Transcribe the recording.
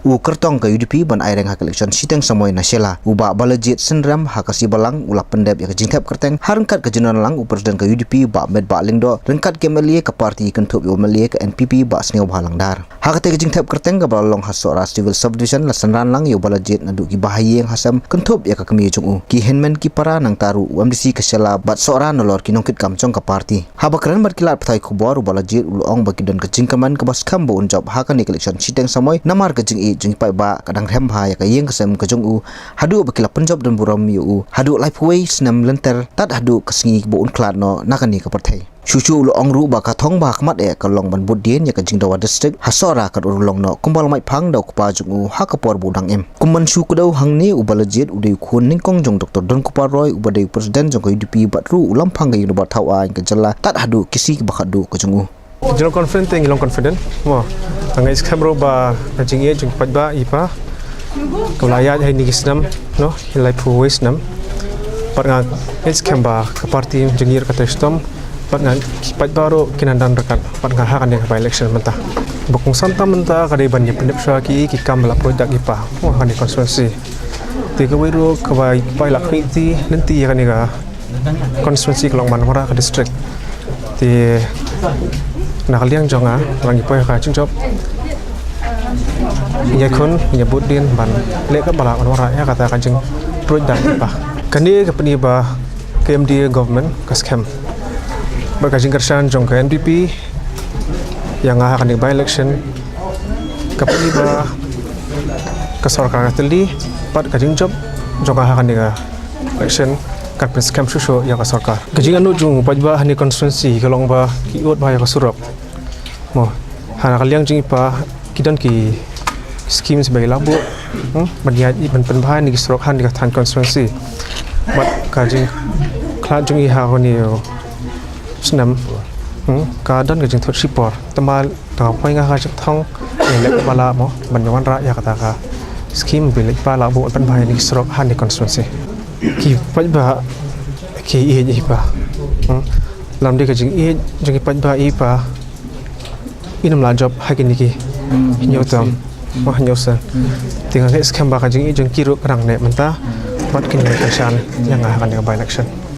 u kertong ke UDP ban aireng hak election siteng samoy nasela uba balajit senram hakasi balang ulap pendep ya jingkap kerteng harengkat ke jenon lang u presiden ke UDP ba med ba lingdo rengkat ke melie ke parti kentup yo melie ke NPP ba sneu balang dar hakate ke jingkap kerteng ke balong hasora civil subdivision la senran lang yo balajit nadu ki bahayeng hasam kentup ya ke kemi jungu ki henmen ki para nang taru UMDC ke sela bat sora nolor ki nongkit kamcong ke parti habakran berkilat ptai khobor balajit ulong bagi don ke jingkaman ke bas kambo unjab hakani ke election siteng samoy namar ke jing jing pai ba kadang hem ha ya kayeng kesem ke jong u hadu bakila penjob dan buram yu hadu life way senam lenter tat hadu kesengi bo un klat no nakani ke partai chuchu lo ongru ba ka thong ba kmat e ka long ban budien ya ka jing dawa district hasora ka long no kumbal mai phang dau pa jong u ha ka por budang em kumman shu ku dau hang ni ubalajit udai khun ning kong jong dr don kupar roy ubadai president jong ko UDP batru ulam phang ga yu ba thawa ka jalla tat hadu kisi ba khadu ka jong u General confident ting long confident mo ang is kamro ba jing e jing pat ba ipa kulaya hai ni gisnam no hilai pu wisnam pat nga is kamba ka party jingir ka testom pat nga pat baro kinandan rekat pat nga ha kan ba election menta bokong santa menta ka dei ban pendep sha ki kambala product ipa mo kan ni constituency ti ka wiru ka ba ipa la kriti nanti kan ni ga constituency kelong manwara ka district ti nakaliang jonga orang ipoy ka cingcop ya kon ya budin ban le ka bala manwara ya kata ka jing product ipa kani ka pani ba KMD government ka scam ba ka jing kersan jong ka NPP yang akan di by election ka pani ba ka sarkar teli pat ka jing job jong akan di election kat scam susu ya ka sarkar kajing anu jung pajba hani constituency kalong ba kiot ba ya ka surap mo hana kaliang jing pa kidan ki scheme sebagai labu banyat ban penbahan ni surok han di tan constituency bat kajing klat jung i ha ni senam kadan kajing thot sipor temal ta pai nga ka thong le bala mo banyawan ra ya kata ka scheme bilik pa labu penbahan ni surok han di constituency ki pajba ki i pa lam de ka jing i jing pajba i pa inam la job hakin ki nyotam wah nyosa tinggal es kamba ka jing i jing kiru rang ne menta pat kin le kashan yang akan di by election